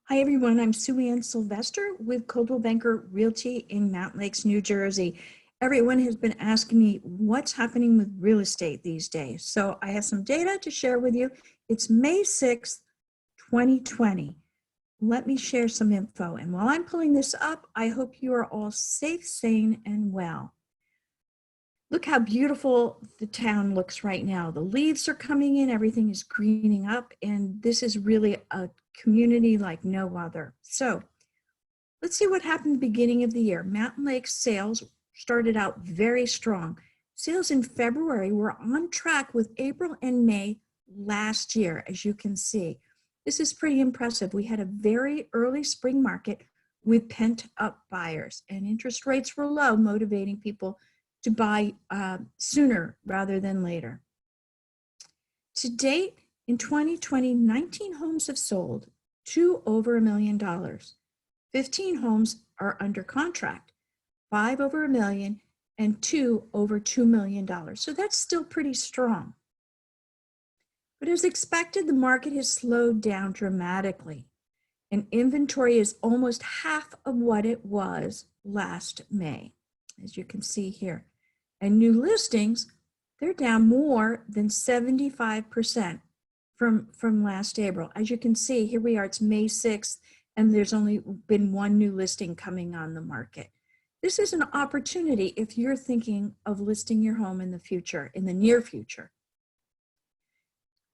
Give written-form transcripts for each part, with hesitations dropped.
Hi, everyone. I'm Sue Ann Sylvester with Coldwell Banker Realty in Mountain Lakes, New Jersey. Everyone has been asking me what's happening with real estate these days. So I have some data to share with you. It's May 6th, 2020. Let me share some info. And while I'm pulling this up, I hope you are all safe, sane, and well. Look how beautiful the town looks right now. The leaves are coming in, everything is greening up, and this is really a community like no other. So let's see what happened at the beginning of the year. Mountain Lake sales started out very strong. Sales in February were on track with April and May last year, as you can see. This is pretty impressive. We had a very early spring market with pent-up buyers, and interest rates were low, motivating people to buy sooner rather than later. To date, in 2020, 19 homes have sold, 2 over $1 million. 15 homes are under contract, 5 over $1 million, and 2 over $2 million. So that's still pretty strong. But as expected, the market has slowed down dramatically, and inventory is almost half of what it was last May, as you can see here. And new listings, they're down more than 75% from last April. As you can see, here we are, it's May 6th, and there's only been one new listing coming on the market. This is an opportunity if you're thinking of listing your home in the future, in the near future.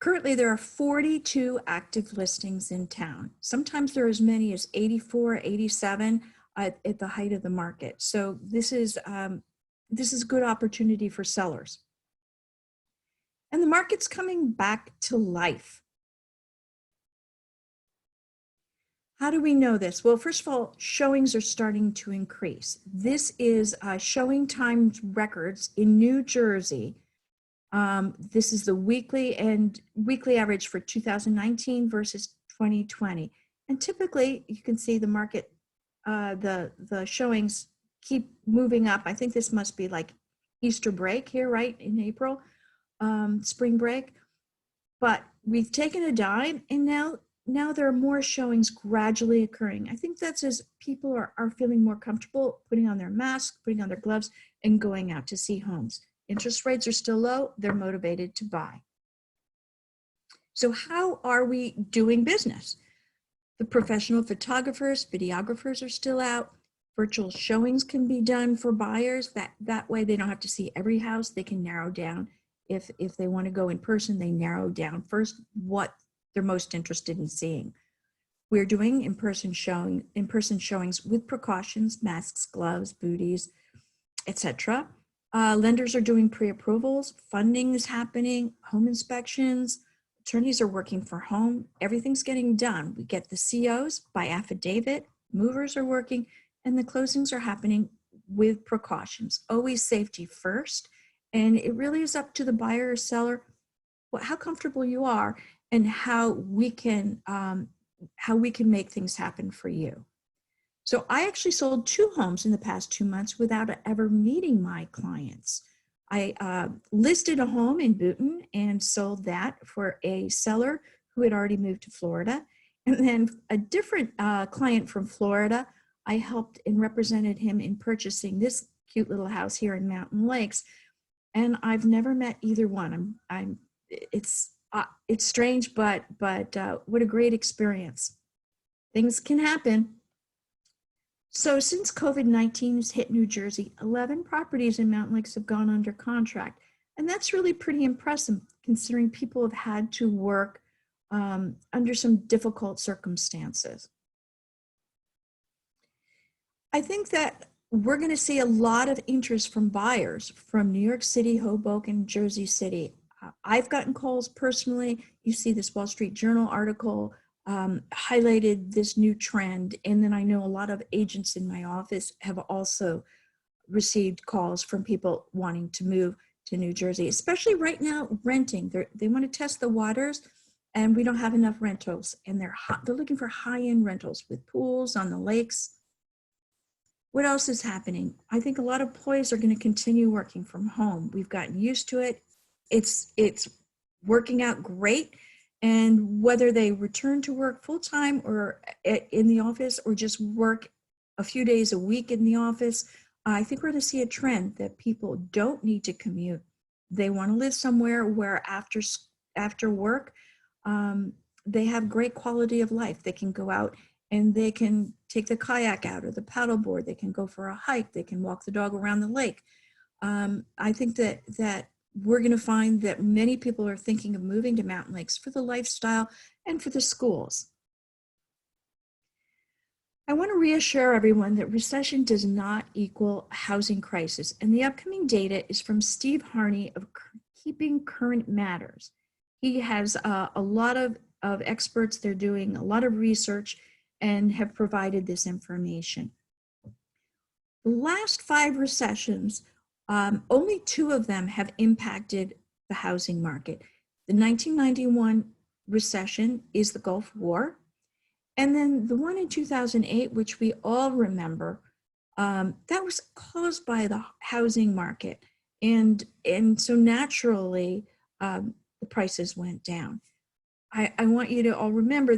Currently, there are 42 active listings in town. Sometimes there are as many as 84, 87 at the height of the market. So this is a good opportunity for sellers. And the market's coming back to life. How do we know this? Well, first of all, showings are starting to increase. This is showing time records in New Jersey. This is the weekly average for 2019 versus 2020. And typically, you can see the market, the showings keep moving up. I think this must be like Easter break here, right, in April, spring break. But we've taken a dive, and now there are more showings gradually occurring. I think that's as people are feeling more comfortable putting on their masks, putting on their gloves, and going out to see homes. Interest rates are still low. They're motivated to buy. So how are we doing business? The professional photographers, videographers are still out. Virtual showings can be done for buyers. That way they don't have to see every house. They can narrow down. If they want to go in person, they narrow down first what they're most interested in seeing. We're doing in-person showings with precautions, masks, gloves, booties, etc. Lenders are doing pre-approvals. Funding is happening. Home inspections. Attorneys are working for home. Everything's getting done. We get the COs by affidavit. Movers are working. And the closings are happening with precautions. Always safety first. And it really is up to the buyer or seller how comfortable you are and how we can make things happen for you. So I actually sold 2 homes in the past 2 months without ever meeting my clients. I listed a home in Boonton and sold that for a seller who had already moved to Florida. And then a different client from Florida, I helped and represented him in purchasing this cute little house here in Mountain Lakes. And I've never met either one. It's strange, but what a great experience. Things can happen. So since COVID-19 has hit New Jersey, 11 properties in Mountain Lakes have gone under contract. And that's really pretty impressive considering people have had to work under some difficult circumstances. I think that we're going to see a lot of interest from buyers from New York City, Hoboken, Jersey City. I've gotten calls personally. You see this Wall Street Journal article highlighted this new trend. And then I know a lot of agents in my office have also received calls from people wanting to move to New Jersey, especially right now renting. They want to test the waters, and we don't have enough rentals. And they're looking for high-end rentals with pools on the lakes. What else is happening? I think a lot of employees are going to continue working from home. We've gotten used to it. It's working out great. And whether they return to work full-time or in the office or just work a few days a week in the office, I think we're going to see a trend that people don't need to commute. They want to live somewhere where after work, they have great quality of life. They can go out and they can take the kayak out or the paddleboard. They can go for a hike. They can walk the dog around the lake. I think that we're going to find that many people are thinking of moving to Mountain Lakes for the lifestyle and for the schools. I want to reassure everyone that recession does not equal housing crisis, and the upcoming data is from Steve Harney of Keeping Current Matters. He has a lot of experts. They're doing a lot of research and have provided this information. The last 5 recessions, only 2 of them have impacted the housing market. The 1991 recession is the Gulf War. And then the one in 2008, which we all remember, that was caused by the housing market. And so naturally, the prices went down. I want you to all remember,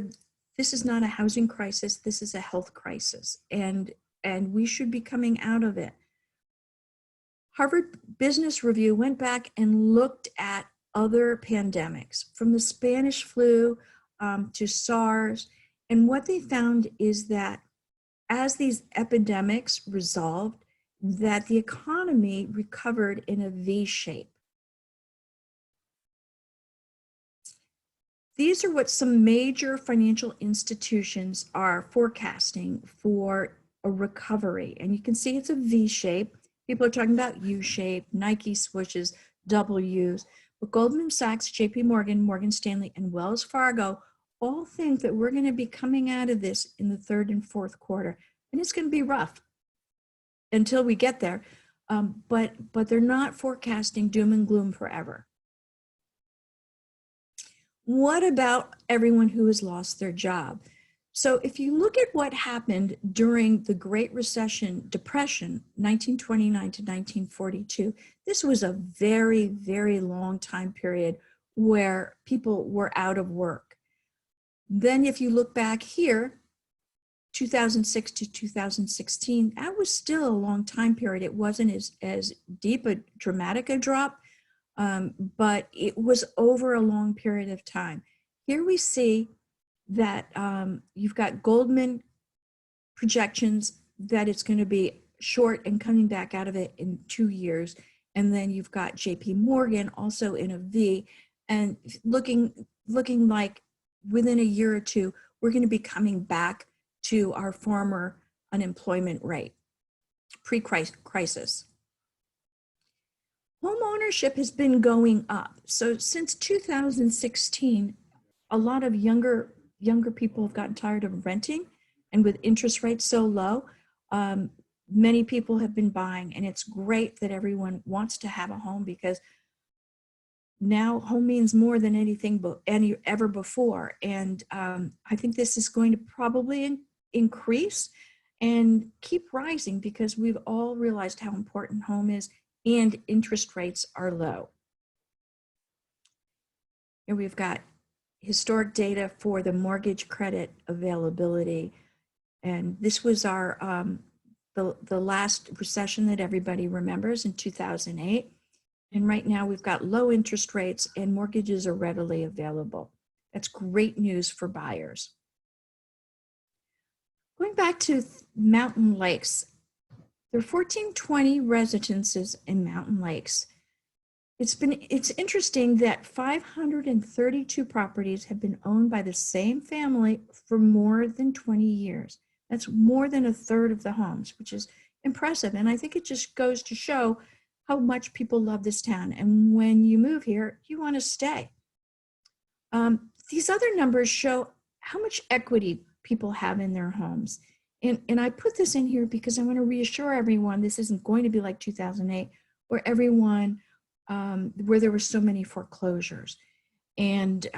this is not a housing crisis, this is a health crisis. And we should be coming out of it. Harvard Business Review went back and looked at other pandemics, from the Spanish flu to SARS. And what they found is that as these epidemics resolved, that the economy recovered in a V shape. These are what some major financial institutions are forecasting for a recovery. And you can see it's a V shape. People are talking about U shape, Nike swooshes, W's. But Goldman Sachs, JP Morgan, Morgan Stanley, and Wells Fargo all think that we're going to be coming out of this in the 3rd and 4th quarter. And it's going to be rough until we get there. But they're not forecasting doom and gloom forever. What about everyone who has lost their job? So if you look at what happened during the Great Depression, 1929 to 1942, this was a very, very long time period where people were out of work. Then if you look back here, 2006 to 2016, that was still a long time period. It wasn't as deep a dramatic a drop, but it was over a long period of time. Here we see that you've got Goldman projections that it's going to be short and coming back out of it in 2 years. And then you've got JP Morgan also in a V, and looking like within a year or 2, we're going to be coming back to our former unemployment rate, pre-crisis. Home ownership has been going up. So since 2016, a lot of younger people have gotten tired of renting, and with interest rates so low, many people have been buying, and it's great that everyone wants to have a home, because now home means more than anything ever before. And I think this is going to probably increase and keep rising, because we've all realized how important home is, and interest rates are low. Here we've got historic data for the mortgage credit availability. And this was our the last recession that everybody remembers, in 2008. And right now we've got low interest rates and mortgages are readily available. That's great news for buyers. Going back to Mountain Lakes, there are 1,420 residences in Mountain Lakes. It's interesting that 532 properties have been owned by the same family for more than 20 years. That's more than a third of the homes, which is impressive. And I think it just goes to show how much people love this town. And when you move here, you want to stay. These other numbers show how much equity people have in their homes. And I put this in here because I want to reassure everyone this isn't going to be like 2008, where where there were so many foreclosures. And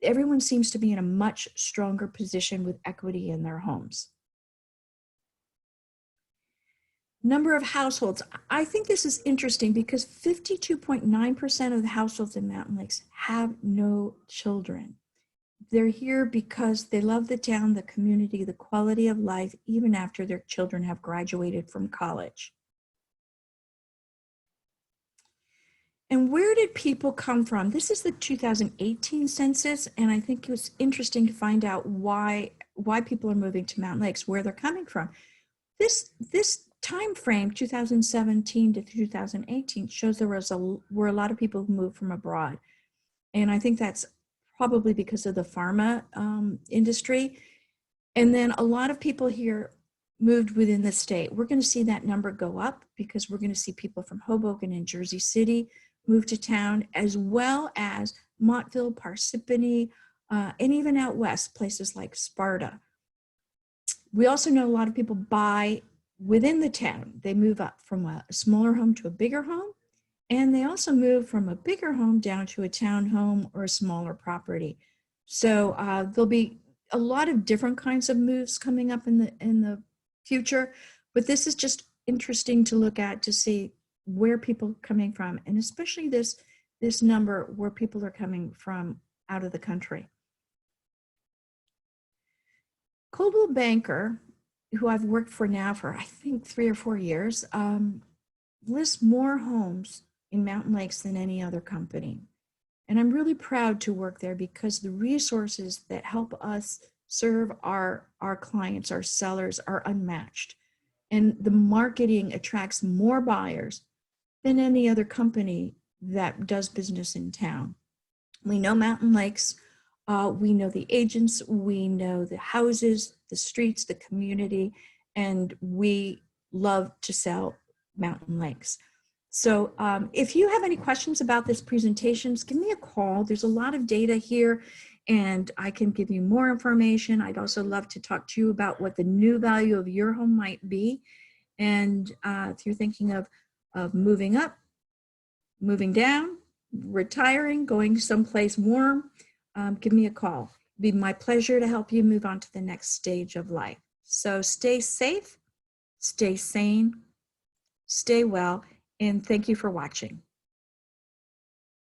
everyone seems to be in a much stronger position with equity in their homes. Number of households. I think this is interesting because 52.9% of the households in Mountain Lakes have no children. They're here because they love the town, the community, the quality of life, even after their children have graduated from college. And where did people come from? This is the 2018 census, and I think it was interesting to find out why people are moving to Mountain Lakes, where they're coming from. This time frame, 2017 to 2018, shows there were a lot of people who moved from abroad, and I think that's probably because of the pharma industry. And then a lot of people here moved within the state. We're going to see that number go up because we're going to see people from Hoboken and Jersey City move to town, as well as Montville, Parsippany, and even out west, places like Sparta. We also know a lot of people buy within the town. They move up from a smaller home to a bigger home, and they also move from a bigger home down to a town home or a smaller property. So there'll be a lot of different kinds of moves coming up in the future, but this is just interesting to look at to see where people are coming from, and especially this number where people are coming from out of the country. Coldwell Banker, who I've worked for now for I think 3 or 4 years, lists more homes in Mountain Lakes than any other company. And I'm really proud to work there because the resources that help us serve our clients, our sellers, are unmatched. And the marketing attracts more buyers than any other company that does business in town. We know Mountain Lakes, we know the agents, we know the houses, the streets, the community, and we love to sell Mountain Lakes. So if you have any questions about this presentation, give me a call. There's a lot of data here and I can give you more information. I'd also love to talk to you about what the new value of your home might be. And if you're thinking of moving up, moving down, retiring, going someplace warm, give me a call. It'd be my pleasure to help you move on to the next stage of life. So stay safe, stay sane, stay well, and thank you for watching.